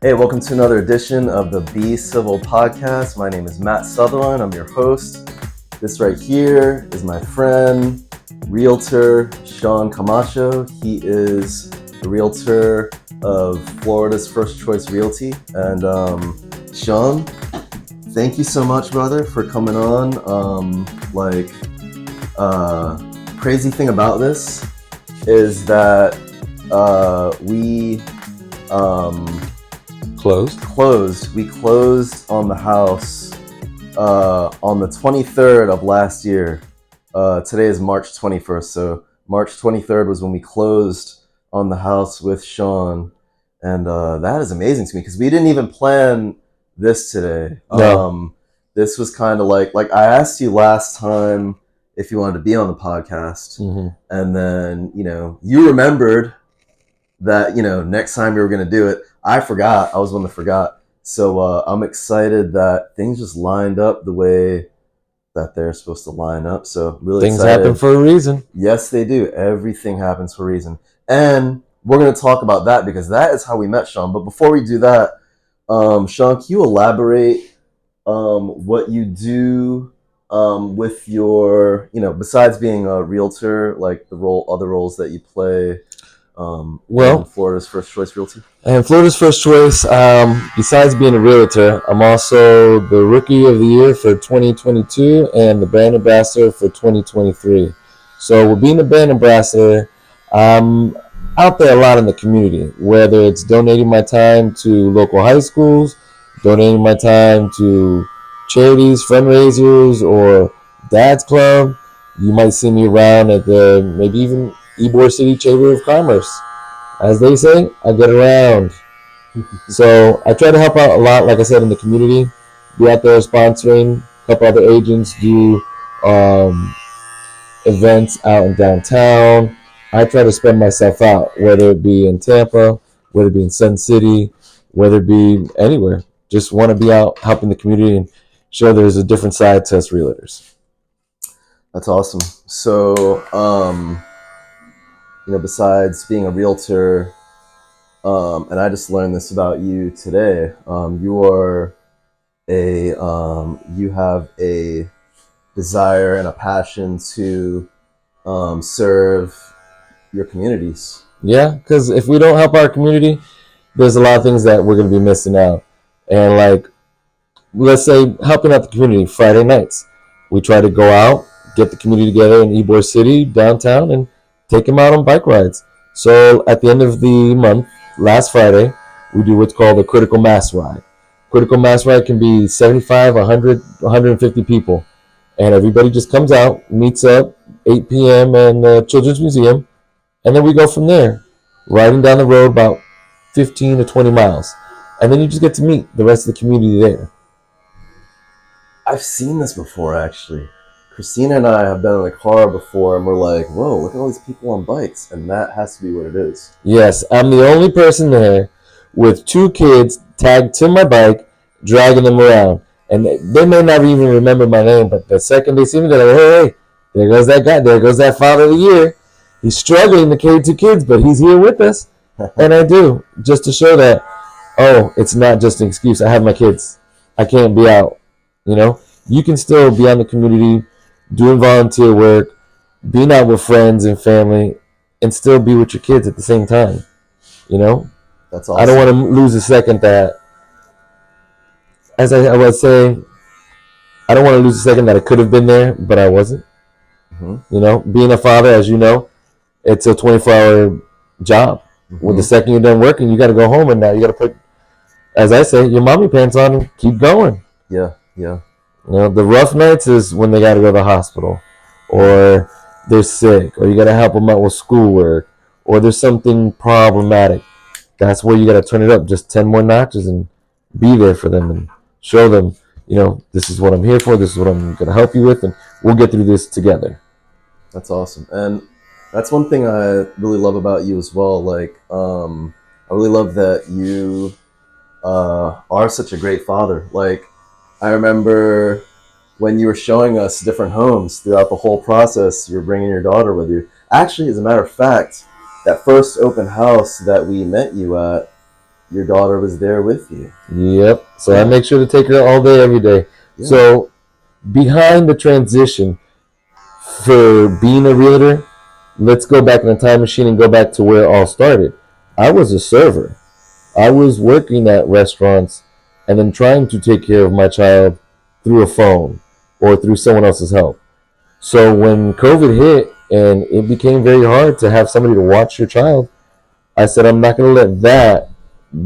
Hey, welcome to another edition of the Be Civil podcast. My name is Matt Sutherland. I'm your host. This right here is my friend, realtor Sean Camacho. He is the realtor of Florida's First Choice Realty. And Sean, thank you so much, brother, for coming on. Crazy thing about this is that we closed on the house on the 23rd of last year. Today is March 21st, so March 23rd was when we closed on the house with Sean, and that is amazing to me because we didn't even plan this today. No. This was kind of like I asked you last time if you wanted to be on the podcast, and then you remembered that next time we were going to do it. I forgot. I was one that forgot. So I'm excited that things just lined up the way that they're supposed to line up. So really things excited. happen for a reason. Yes, they do. Everything happens for a reason. And we're going to talk about that because that is how we met Sean. But before we do that, Sean, can you elaborate what you do with your, besides being a realtor, like other roles that you play? Well, Florida's First Choice Realty. And Florida's First Choice, besides being a realtor, I'm also the Rookie of the Year for 2022 and the Brand Ambassador for 2023. So with being the Brand Ambassador, I'm out there a lot in the community, whether it's donating my time to local high schools, donating my time to charities, fundraisers, or Dad's Club. You might see me around at maybe even Ybor City Chamber of Commerce. As they say, I get around. So I try to help out a lot, like I said, in the community. Be out there sponsoring, help other agents do events out in downtown. I try to spread myself out, whether it be in Tampa, whether it be in Sun City, whether it be anywhere. Just want to be out helping the community and show there's a different side to us realtors. That's awesome. So, besides being a realtor, and I just learned this about you today, you have a desire and a passion to serve your communities. Yeah, because if we don't help our community, there's a lot of things that we're going to be missing out. And like, let's say helping out the community Friday nights. We try to go out, get the community together in Ybor City, downtown, and take them out on bike rides. So at the end of the month, last Friday, we do what's called a critical mass ride. Critical mass ride can be 75, 100, 150 people. And everybody just comes out, meets up, 8 p.m. in the Children's Museum, and then we go from there, riding down the road about 15 to 20 miles. And then you just get to meet the rest of the community there. I've seen this before, actually. Christina and I have been in the car before, and we're like, whoa, look at all these people on bikes, and that has to be what it is. Yes, I'm the only person there with 2 kids tagged to my bike, dragging them around. And they may not even remember my name, but the second they see me, they're like, hey, there goes that guy, there goes that father of the year. He's struggling to carry 2 kids, but he's here with us. And I do, just to show that, it's not just an excuse. I have my kids. I can't be out, You can still be on the community, doing volunteer work, being out with friends and family, and still be with your kids at the same time. That's awesome. I don't want to lose a second that, as I was saying, I don't want to lose a second that I could have been there, but I wasn't. Being a father, as you know, it's a 24-hour job. When the second you're done working, you got to go home, and now you got to put, as I say, your mommy pants on and keep going. Yeah. The rough nights is when they got to go to the hospital, or they're sick, or you got to help them out with schoolwork, or there's something problematic. That's where you got to turn it up just 10 more notches and be there for them and show them, this is what I'm here for, this is what I'm going to help you with, and we'll get through this together. That's awesome. And that's one thing I really love about you as well. Like, I really love that you are such a great father. Like, I remember when you were showing us different homes throughout the whole process, you were bringing your daughter with you. Actually, as a matter of fact, that first open house that we met you at, your daughter was there with you. Yep. So I make sure to take her all day, every day. Yeah. So behind the transition for being a realtor, let's go back in the time machine and go back to where it all started. I was a server. I was working at restaurants and then trying to take care of my child through a phone or through someone else's help. So when COVID hit and it became very hard to have somebody to watch your child, I said, I'm not going to let that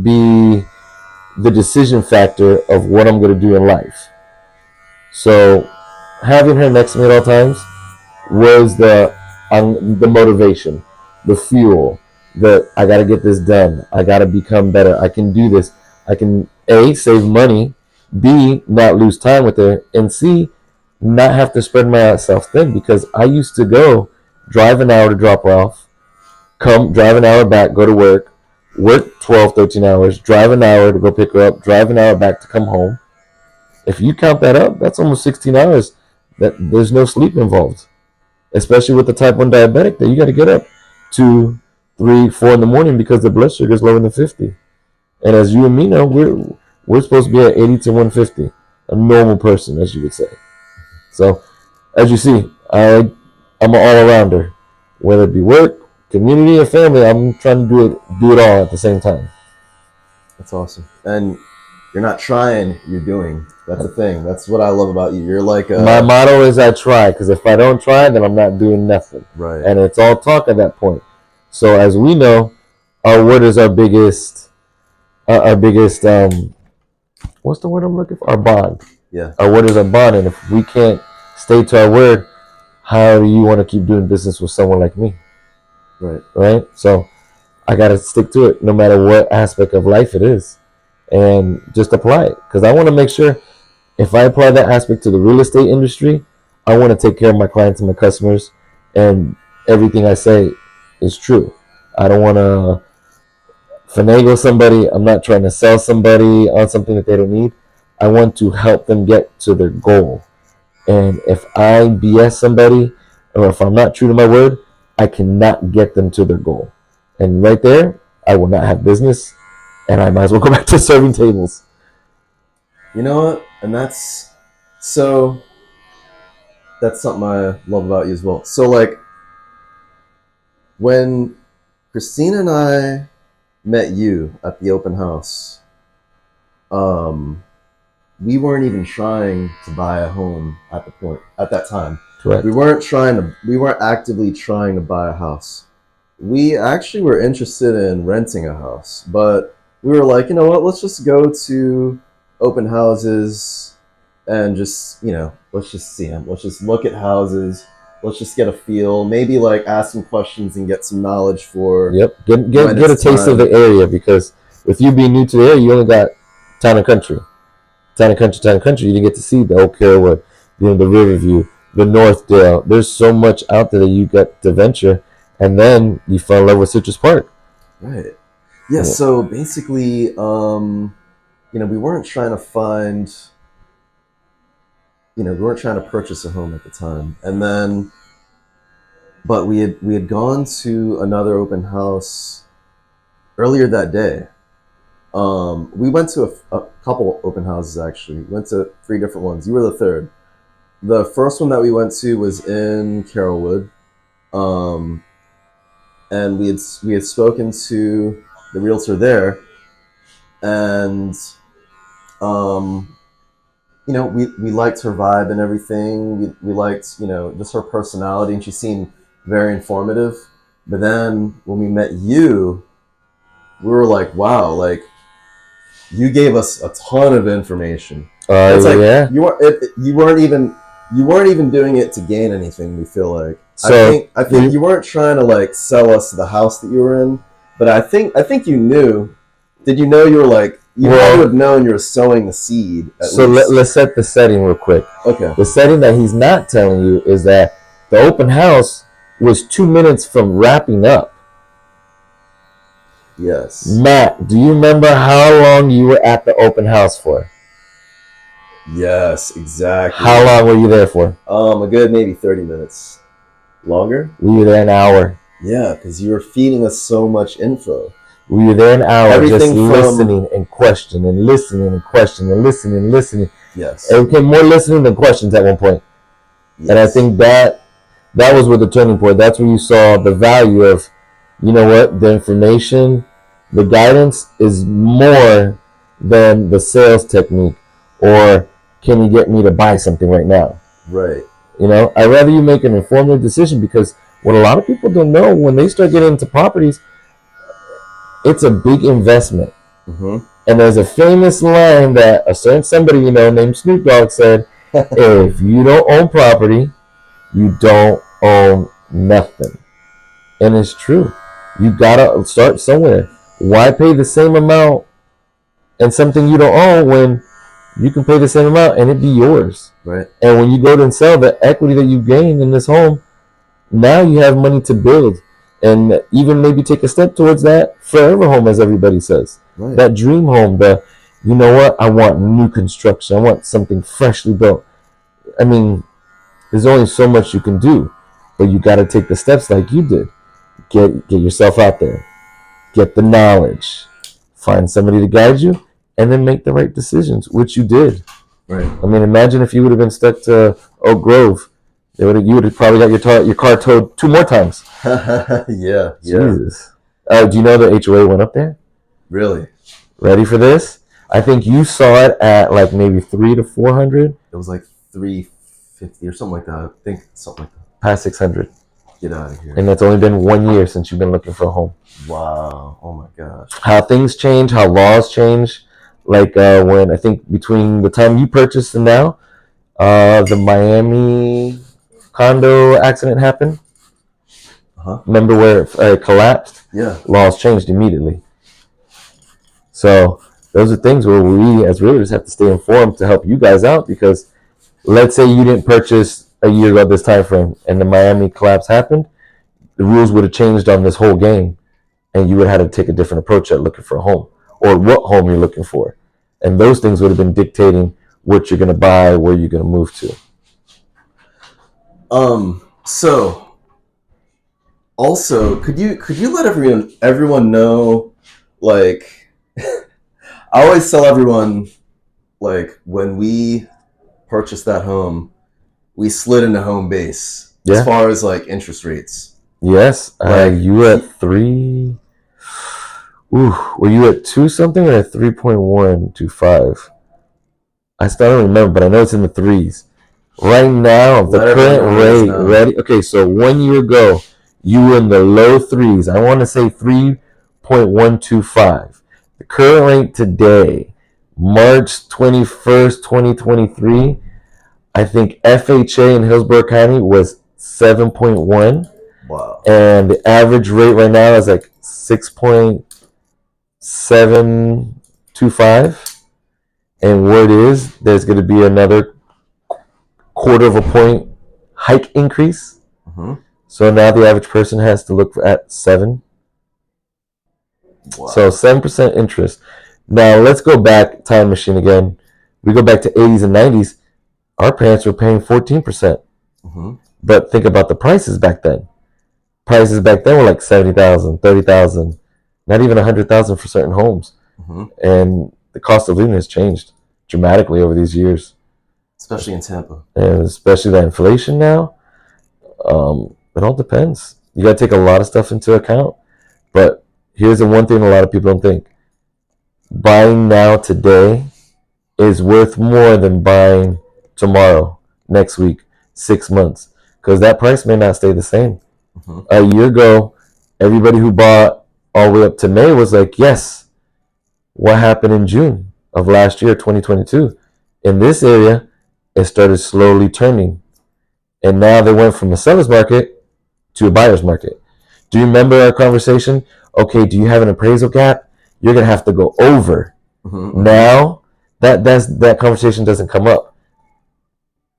be the decision factor of what I'm going to do in life. So having her next to me at all times was the motivation, the fuel, that I got to get this done. I got to become better. I can do this. I can A, save money, B, not lose time with her, and C, not have to spread myself thin, because I used to go drive an hour to drop her off, come drive an hour back, go to work 12, 13 hours, drive an hour to go pick her up, drive an hour back to come home. If you count that up, that's almost 16 hours that there's no sleep involved, especially with the type 1 diabetic that you got to get up 2, 3, 4 in the morning because the blood sugar is lower than 50. And as you and me know, we're supposed to be at 80 to 150, a normal person, as you would say. So, as you see, I'm an all-arounder. Whether it be work, community, or family, I'm trying to do it all at the same time. That's awesome. And you're not trying, you're doing. That's the thing. That's what I love about you. You're like my motto is I try, because if I don't try, then I'm not doing nothing. Right. And it's all talk at that point. So as we know, our word is our biggest what's the word I'm looking for? Our bond. Yeah. Our word is our bond, and if we can't stay to our word, how do you want to keep doing business with someone like me? Right. So I got to stick to it no matter what aspect of life it is, and just apply it, because I want to make sure if I apply that aspect to the real estate industry, I want to take care of my clients and my customers, and everything I say is true. I don't want to finagle somebody. I'm not trying to sell somebody on something that they don't need. I want to help them get to their goal. And if I BS somebody, or if I'm not true to my word, I cannot get them to their goal. And right there, I will not have business, and I might as well go back to serving tables. You know what? And that's something I love about you as well. So like, when Christina and I met you at the open house, we weren't even trying to buy a home at that time. Correct. We weren't actively trying to buy a house. We actually were interested in renting a house, but we were like, you know what, let's just go to open houses and just, let's just see them. Let's just look at houses. Let's just get a feel, maybe like ask some questions and get some knowledge for. Yep. Get a taste of the area, because with you being new to the area, you only got town and country. You didn't get to see the Oak Carrollwood, the Riverview, the Northdale. There's so much out there that you got to venture, and then you fell in love with Citrus Park. Right. Yeah. So basically, we weren't trying to find. We weren't trying to purchase a home at the time, and then, but we had gone to another open house earlier that day. We went to a couple open houses, actually. We went to 3 different ones. You were the third. The first one that we went to was in Carrollwood, and we had spoken to the realtor there, and we liked her vibe and everything. We liked, just her personality, and she seemed very informative. But then when we met you, we were like, wow, like, you gave us a ton of information. It's like, yeah. You weren't even doing it to gain anything. We feel like. So I think you weren't trying to like sell us the house that you were in, but I think you knew. Did you know you were like? You had to have known you were sowing the seed. So let's set the setting real quick. Okay. The setting that he's not telling you is that the open house was 2 minutes from wrapping up. Yes. Matt, do you remember how long you were at the open house for? Yes, exactly. How long were you there for? A good maybe 30 minutes. Longer? We were there an hour. Yeah, because you were feeding us so much info. We were there an hour Everything just from- listening and questioning and listening and questioning and listening and listening. Yes. It became more listening than questions at one point. Yes. And I think that was where the turning point. That's where you saw the value of, you know what, the information, the guidance is more than the sales technique, or can you get me to buy something right now? Right. You know, I'd rather you make an informed decision, because what a lot of people don't know, when they start getting into properties, it's a big investment. Mm-hmm. And there's a famous line that a certain somebody, you know, named Snoop Dogg said, if you don't own property, you don't own nothing. And it's true. You gotta start somewhere. Why pay the same amount and something you don't own when you can pay the same amount and it be yours? Right. And when you go to sell, the equity that you gain in this home, now you have money to build, and even maybe take a step towards that forever home, as everybody says. Right. That dream home, you know what, I want new construction, I want something freshly built. I mean, there's only so much you can do, but you got to take the steps like you did. Get yourself out there, get the knowledge, find somebody to guide you, and then make the right decisions, which you did. Right. I mean, imagine if you would have been stuck to Oak Grove. You would have probably got your car towed 2 more times. Yeah. Jesus. Do you know the HOA went up there? Really? Ready for this? I think you saw it at like maybe 300 to 400. It was like 350 or something like that. I think something like that. Past 600. Get out of here. And that's only been 1 year since you've been looking for a home. Wow. Oh my gosh. How things change, how laws change. Like when I think between the time you purchased and now, the Miami condo accident happened. Uh-huh. Remember where it collapsed? Yeah. Laws changed immediately. So those are things where we as realtors have to stay informed to help you guys out, because let's say you didn't purchase a year ago this time frame and the Miami collapse happened, the rules would have changed on this whole game, and you would have had to take a different approach at looking for a home, or what home you're looking for. And those things would have been dictating what you're going to buy, where you're going to move to. So also, could you let everyone know, like, I always tell everyone, like, when we purchased that home, we slid into home base as far as like interest rates. Yes. Like, you were at 3. Were you at 2 something or at 3.125? I still don't remember, but I know it's in the 3s. Right now, the current rate, ready? Okay, so 1 year ago, you were in the low 3s. I want to say 3.125. The current rate today, March 21st, 2023, I think FHA in Hillsborough County was 7.1. Wow. And the average rate right now is like 6.725. And word is there's going to be another 1/4 of a point hike increase. Mm-hmm. So now the average person has to look at 7. Wow. So 7% interest. Now let's go back, time machine again. We go back to 80s and 90s. Our parents were paying 14%. Mm-hmm. But think about the prices back then. Prices back then were like 70,000, 30,000, not even 100,000 for certain homes. Mm-hmm. And the cost of living has changed dramatically over these years. Especially in Tampa. And especially the inflation now. It all depends. You got to take a lot of stuff into account. But here's the one thing a lot of people don't think. Buying now today is worth more than buying tomorrow, next week, 6 months. Because that price may not stay the same. Mm-hmm. A year ago, everybody who bought all the way up to May was like, yes. What happened in June of last year, 2022? In this area, it started slowly turning. And now they went from a seller's market to a buyer's market. Do you remember our conversation? Okay, do you have an appraisal gap? You're going to have to go over. Mm-hmm. Now, that conversation doesn't come up.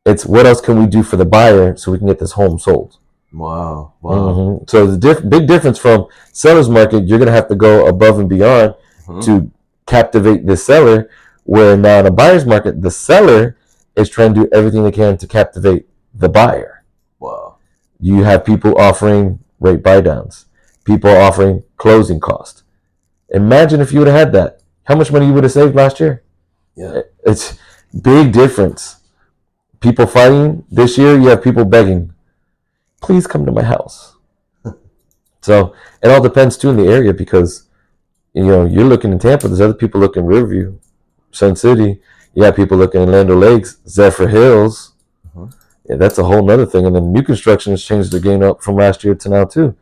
It's what else can we do for the buyer so we can get this home sold? Wow. Mm-hmm. So the big difference from seller's market, you're going to have to go above and beyond to captivate the seller, where now in a buyer's market, the seller is trying to do everything they can to captivate the buyer. Wow. You have people offering rate buy downs, people offering closing cost. Imagine if you would have had that. How much money you would have saved last year? Yeah. It's big difference. People fighting. This year, you have people begging, please come to my house. So it all depends, too, in the area because, you're looking in Tampa. There's other people looking in Riverview, Sun City. You got people looking in Land Lakes, Zephyr Hills. Yeah, that's a whole nother thing. And then new construction has changed the game up from last year to now, too.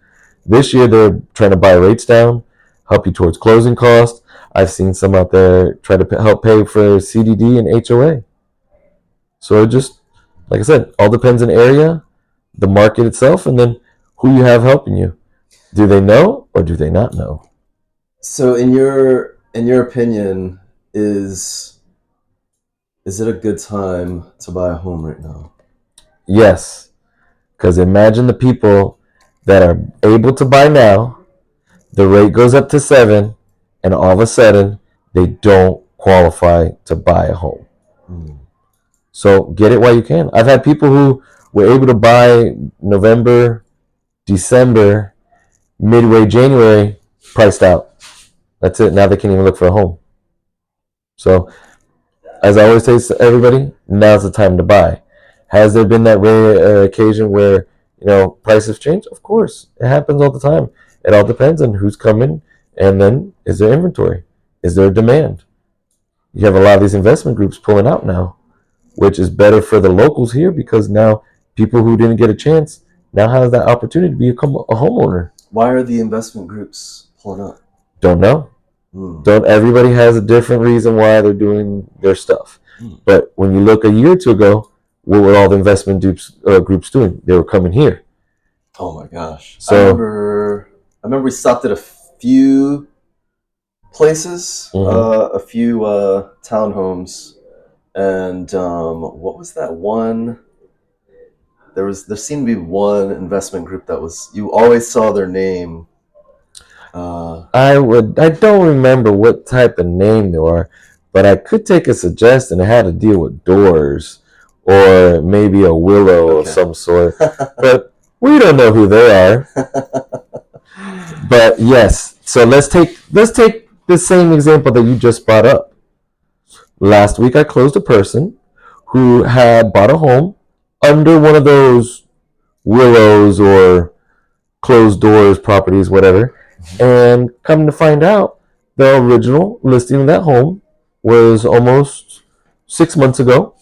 This year, they're trying to buy rates down, help you towards closing costs. I've seen some out there try to help pay for CDD and HOA. So it just, like I said, all depends on area, the market itself, and then who you have helping you. Do they know or do they not know? So in your opinion, is it a good time to buy a home right now? Yes, because imagine the people that are able to buy now, the rate goes up to 7, and all of a sudden they don't qualify to buy a home. So get it while you can. I've had people who were able to buy November, December, midway January, priced out. That's it. Now they can't even look for a home. So, as I always say to everybody, now's the time to buy. Has there been that rare occasion where prices change? Of course, it happens all the time. It all depends on who's coming, and then is there inventory? Is there demand? You have a lot of these investment groups pulling out now, which is better for the locals here because now people who didn't get a chance now have that opportunity to become a homeowner. Why are the investment groups pulling up? Don't know. Don't everybody has a different reason why they're doing their stuff. But when you look a year or two ago, what were all the investment groups doing? They were coming here. Oh my gosh! So I remember we stopped at a few places, a few townhomes, and what was that one? There seemed to be one investment group that was, you always saw their name. I don't remember what type of name they are, but I could take a suggestion. It had to deal with doors or maybe a willow of some sort, but we don't know who they are. But yes, so let's take the same example that you just brought up. Last week I closed a person who had bought a home under one of those willows or closed doors properties, whatever. And come to find out, the original listing of that home was almost 6 months ago.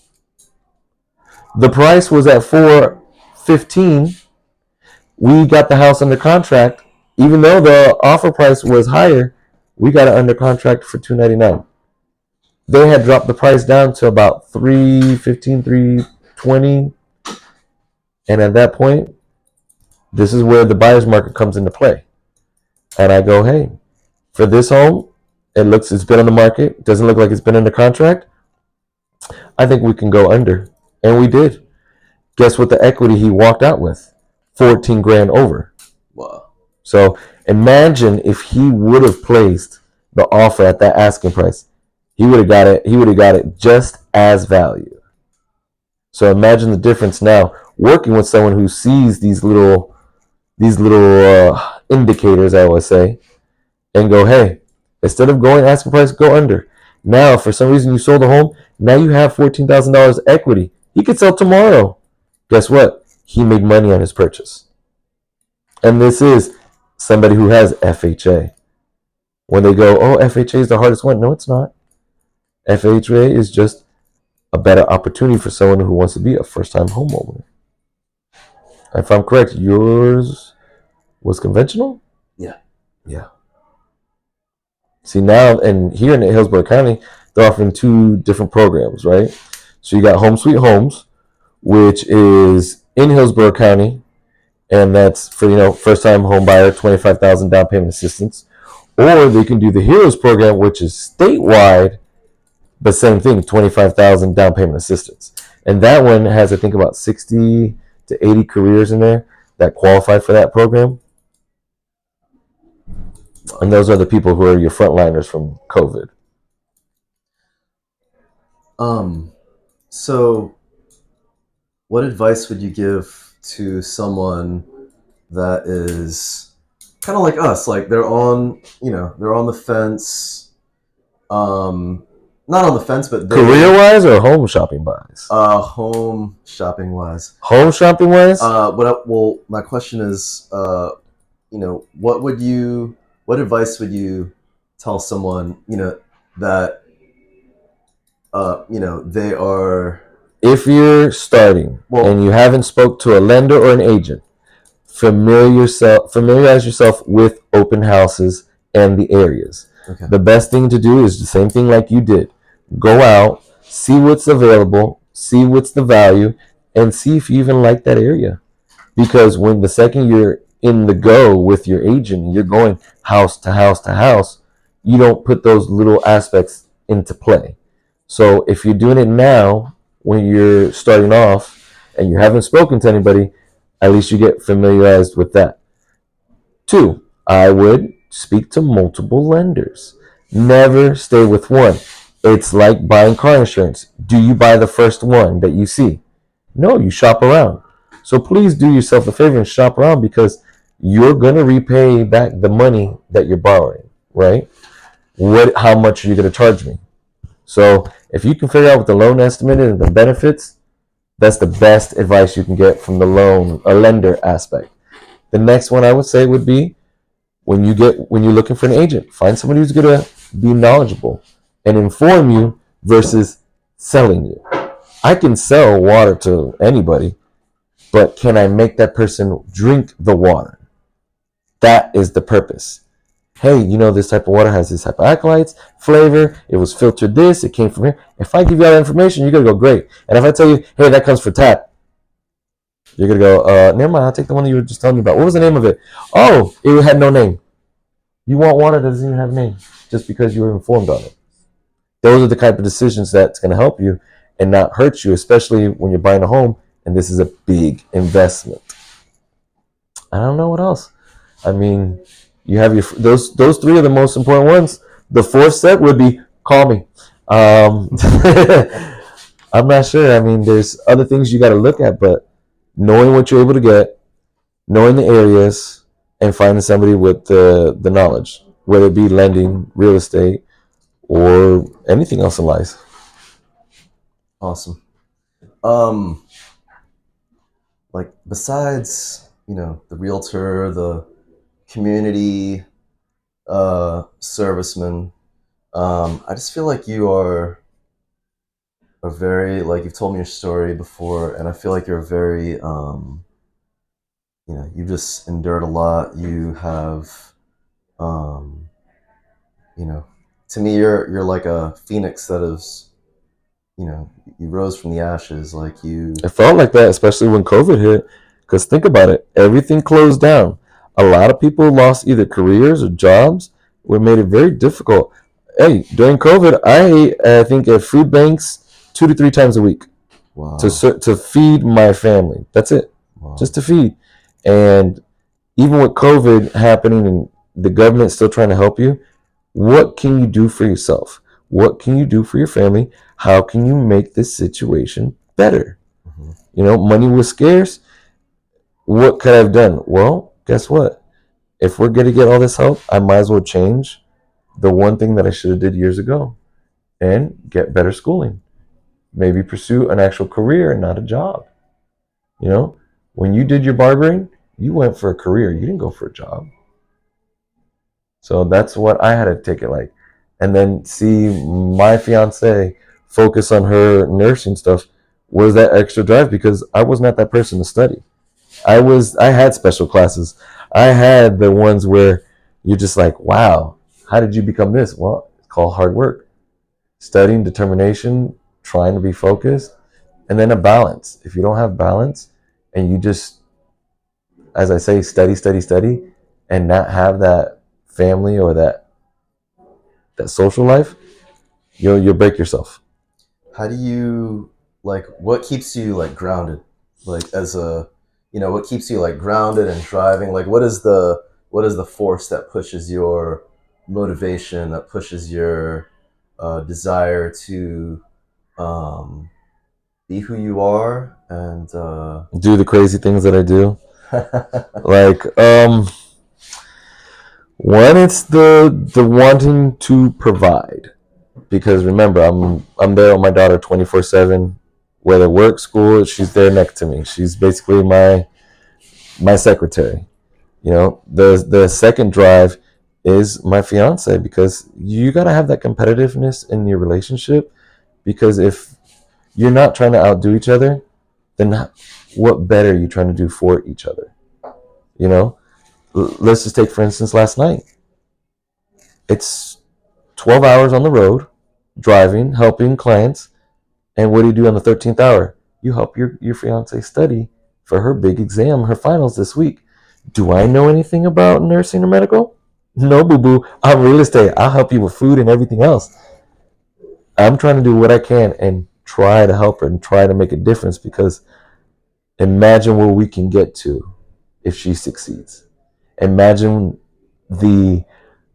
The price was at $415. We got the house under contract. Even though the offer price was higher, we got it under contract for $299. They had dropped the price down to about $315, $320. And at that point, this is where the buyer's market comes into play. And I go, hey, for this home, it's been on the market. Doesn't look like it's been under contract. I think we can go under. And we did. Guess what the equity he walked out with? 14 grand over. Wow. So imagine if he would have placed the offer at that asking price. He would have got it. He would have got it just as value. So imagine the difference now working with someone who sees these little indicators, I always say, and go, hey, instead of going asking price, go under. Now, if for some reason you sold a home, now you have $14,000 equity. He could sell tomorrow. Guess what? He made money on his purchase. And this is somebody who has FHA. When they go, oh, FHA is the hardest one. No, it's not. FHA is just a better opportunity for someone who wants to be a first-time homeowner. If I'm correct, yours was conventional? Yeah. See, now, and here in Hillsborough County, they're offering 2 different programs, right? So you got Home Sweet Homes, which is in Hillsborough County, and that's for, first-time home buyer, $25,000 down payment assistance. Or they can do the Heroes program, which is statewide, but same thing, $25,000 down payment assistance. And that one has, I think, about 60 to 80 careers in there that qualify for that program. And those are the people who are your frontliners from COVID. So what advice would you give to someone that is kind of like us. Like they're on, they're on the fence. Not on the fence, but Career-wise or home shopping wise? Home shopping wise. Home shopping wise? Well, my question is, what advice would you tell someone, that, they are. If you're starting and you haven't spoke to a lender or an agent, familiarize yourself with open houses and the areas. Okay. The best thing to do is the same thing like you did. Go out, see what's available, see what's the value, and see if you even like that area. Because when the second you're in the go with your agent, you're going house to house to house, you don't put those little aspects into play. So if you're doing it now, when you're starting off and you haven't spoken to anybody, at least you get familiarized with that. 2, I would speak to multiple lenders. Never stay with one. It's like buying car insurance. Do you buy the first one that you see? No, you shop around. So please do yourself a favor and shop around, because you're going to repay back the money that you're borrowing, right? How much are you going to charge me? So if you can figure out what the loan estimate is and the benefits, that's the best advice you can get from the loan or lender aspect. The next one I would say would be when you're looking for an agent, find somebody who's going to be knowledgeable and inform you versus selling you. I can sell water to anybody, but can I make that person drink the water? That is the purpose. Hey, this type of water has this type of alkalites, flavor, it was filtered this, it came from here. If I give you all that information, you're going to go, great. And if I tell you, hey, that comes for tap, you're going to go, never mind, I'll take the one that you were just telling me about. What was the name of it? Oh, it had no name. You want water that doesn't even have a name just because you were informed on it. Those are the type of decisions that's going to help you and not hurt you, especially when you're buying a home and this is a big investment. I don't know what else. I mean, you have those 3 are the most important ones. The 4th step would be call me. I'm not sure. I mean, there's other things you got to look at, but knowing what you're able to get, knowing the areas, and finding somebody with the knowledge, whether it be lending, real estate, or anything else in life. Awesome. Like besides, the realtor, the community serviceman, I just feel like you are a very, like you've told me your story before, and I feel like you're a very, you've just endured a lot. You have, to me, you're like a phoenix that is, you rose from the ashes. Like you. It felt like that, especially when COVID hit. Because think about it, everything closed down. A lot of people lost either careers or jobs, which made it very difficult. Hey, during COVID, I think at food banks 2 to 3 times a week. Wow. to feed my family. That's it. Wow. Just to feed. And even with COVID happening and the government still trying to help you, what can you do for yourself? What can you do for your family? How can you make this situation better? Mm-hmm. Money was scarce. What could I have done? Well, guess what? If we're going to get all this help, I might as well change the one thing that I should have did years ago and get better schooling. Maybe pursue an actual career and not a job. When you did your barbering, you went for a career. You didn't go for a job. So that's what I had to take it like. And then see my fiance focus on her nursing stuff was that extra drive, because I was not that person to study. I had special classes. I had the ones where you're just like, wow, how did you become this? Well, it's called hard work. Studying, determination, trying to be focused, and then a balance. If you don't have balance and you just, as I say, study, and not have that family or that social life, you'll break yourself. How do you, what keeps you grounded? What keeps you grounded and driving? What is the force that pushes your motivation, that pushes your desire to be who you are and do the crazy things that I do? One, it's the wanting to provide, because remember, I'm there with my daughter 24/7, whether work, school, she's there next to me. She's basically my secretary. You know, the second drive is my fiance, because you got to have that competitiveness in your relationship, because if you're not trying to outdo each other, then what better are you trying to do for each other? You know, let's just take, for instance, last night. It's 12 hours on the road, driving, helping clients. And what do you do on the 13th hour? You help your fiance study for her big exam, her finals this week. Do I know anything about nursing or medical? No, boo boo. I'm real estate. I'll help you with food and everything else. I'm trying to do what I can and try to help her and try to make a difference, because imagine where we can get to if she succeeds. Imagine the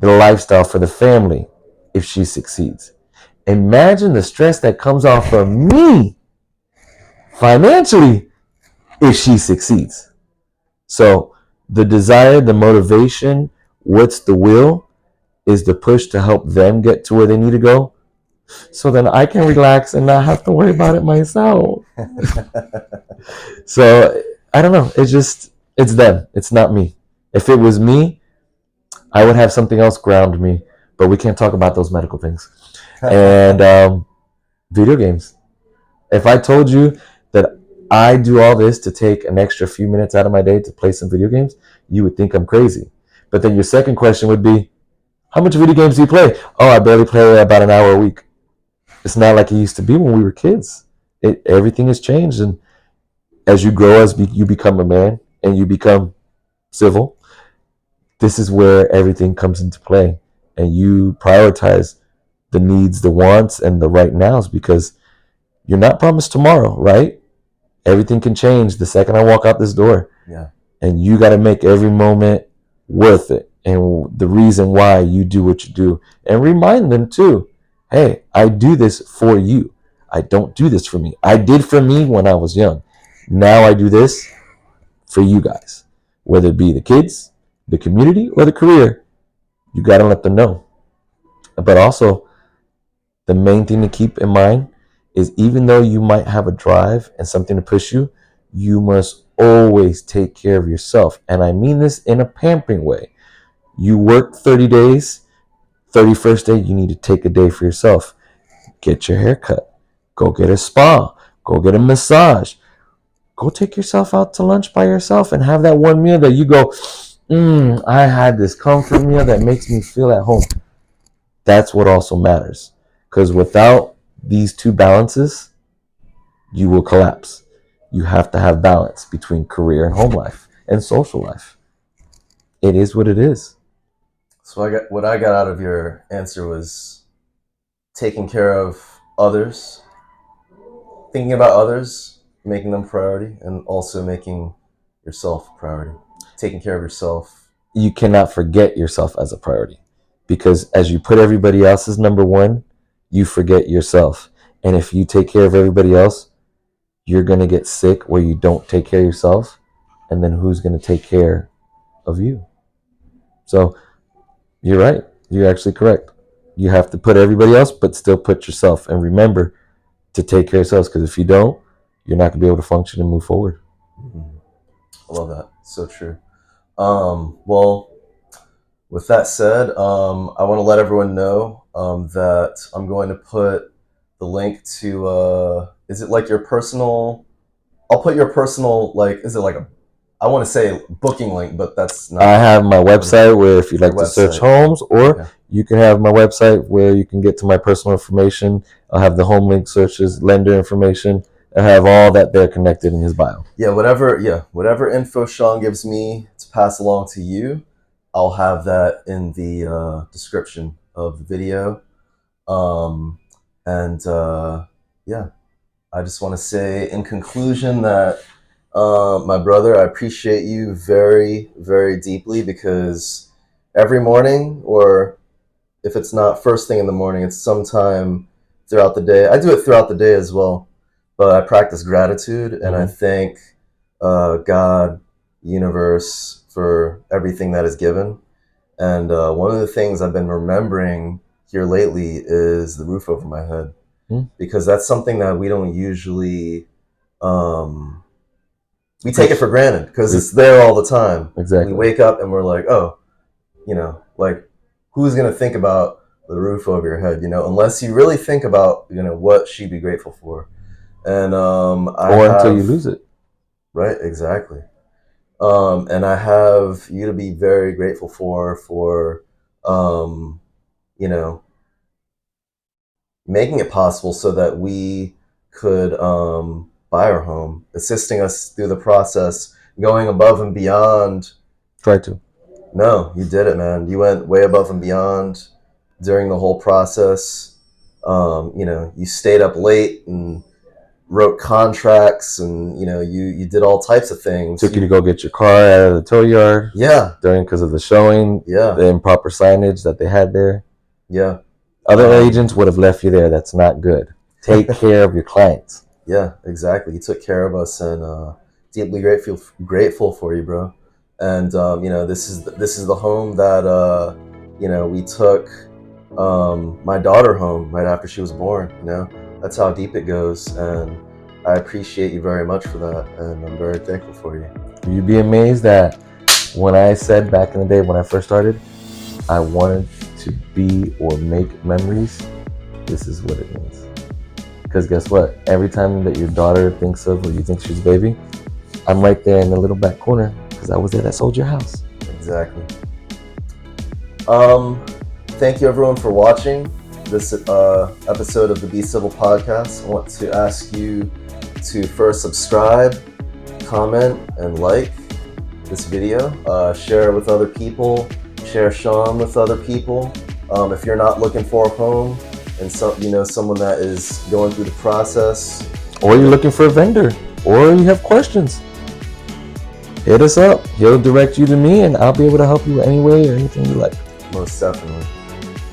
lifestyle for the family if she succeeds. Imagine the stress that comes off of me financially if she succeeds. So the desire, the motivation, what's the will, is the push to help them get to where they need to go, so then I can relax and not have to worry about it myself. So I don't know. It's them. It's not me. If it was me, I would have something else ground me, but we can't talk about those medical things. And video games. If I told you that I do all this to take an extra few minutes out of my day to play some video games, you would think I'm crazy. But then your second question would be, how much video games do you play? Oh, I barely play about an hour a week. It's not like it used to be when we were kids. Everything has changed, and as you grow, you become a man and you become civil, this is where everything comes into play, and you prioritize the needs, the wants, and the right nows, because you're not promised tomorrow, right? Everything can change the second I walk out this door. Yeah. And you got to make every moment worth it, and the reason why you do what you do, and remind them too, hey, I do this for you. I don't do this for me. I did for me when I was young. Now I do this for you guys, whether it be the kids, the community, or the career. You got to let them know. But also, the main thing to keep in mind is, even though you might have a drive and something to push you, you must always take care of yourself. And I mean this in a pampering way. You work 30 days, 31st day, you need to take a day for yourself. Get your hair cut. Go get a spa. Go get a massage. Go take yourself out to lunch by yourself and have that one meal that you go, I had this comfort meal that makes me feel at home. That's what also matters. Because without these two balances, you will collapse. You have to have balance between career and home life and social life. It is what it is. So what I got out of your answer was taking care of others, thinking about others, making them priority, and also making yourself a priority. Taking care of yourself. You cannot forget yourself as a priority, because as you put everybody else as number one, you forget yourself. And if you take care of everybody else, you're going to get sick where you don't take care of yourself. And then who's going to take care of you? So you're right. You're actually correct. You have to put everybody else, but still put yourself. And remember to take care of yourselves, because if you don't, you're not going to be able to function and move forward. Mm-hmm. I love that. So true. Well, with that said, I want to let everyone know that I'm going to put the link to, is it like your personal, I'll put your personal, like, is it like I want to say booking link, but that's not. I have my website where if you'd like to search homes, or you can have my website where you can get to my personal information. I'll have the home link searches, lender information. I have all that there connected in his bio. Whatever info Sean gives me to pass along to you, I'll have that in the description of the video. I just want to say in conclusion that my brother, I appreciate you very, very deeply, because every morning, or if it's not first thing in the morning, it's sometime throughout the day. I do it throughout the day as well, but I practice gratitude, and I thank God, universe, for everything that is given. And one of the things I've been remembering here lately is the roof over my head, because that's something that we don't usually, we take it for granted because it's there all the time. Exactly. We wake up and we're like, oh, like, who's going to think about the roof over your head, unless you really think about, what she'd be grateful for. And until you lose it. Right, exactly. And I have you to be very grateful for making it possible so that we could buy our home, assisting us through the process, going above and beyond. Try to. No, you did it, man. You went way above and beyond during the whole process. You stayed up late and wrote contracts, and you did all types of things. Took you to go get your car out of the tow yard. Yeah. Because of the showing. Yeah. The improper signage that they had there. Yeah. Other agents would have left you there. That's not good. Take care of your clients. Yeah, exactly. You took care of us, and deeply grateful for you, bro. And this is the home that we took my daughter home right after she was born. That's how deep it goes, and I appreciate you very much for that, and I'm very thankful for you. You'd be amazed that when I said back in the day when I first started, I wanted to be or make memories, this is what it means. Because guess what? Every time that your daughter thinks of, or you think she's a baby, I'm right there in the little back corner because I was there that sold your house. Exactly. Thank you everyone for watching this episode of the Be Civil podcast. I want to ask you to first subscribe, comment, and like this video. Share it with other people. Share Sean with other people. If you're not looking for a home and someone that is going through the process, or you're looking for a vendor, or you have questions, hit us up. He'll direct you to me, and I'll be able to help you any way or anything you like. Most definitely.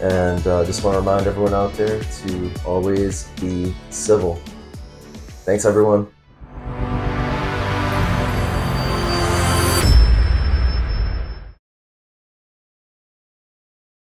And just want to remind everyone out there to always be civil. Thanks, everyone.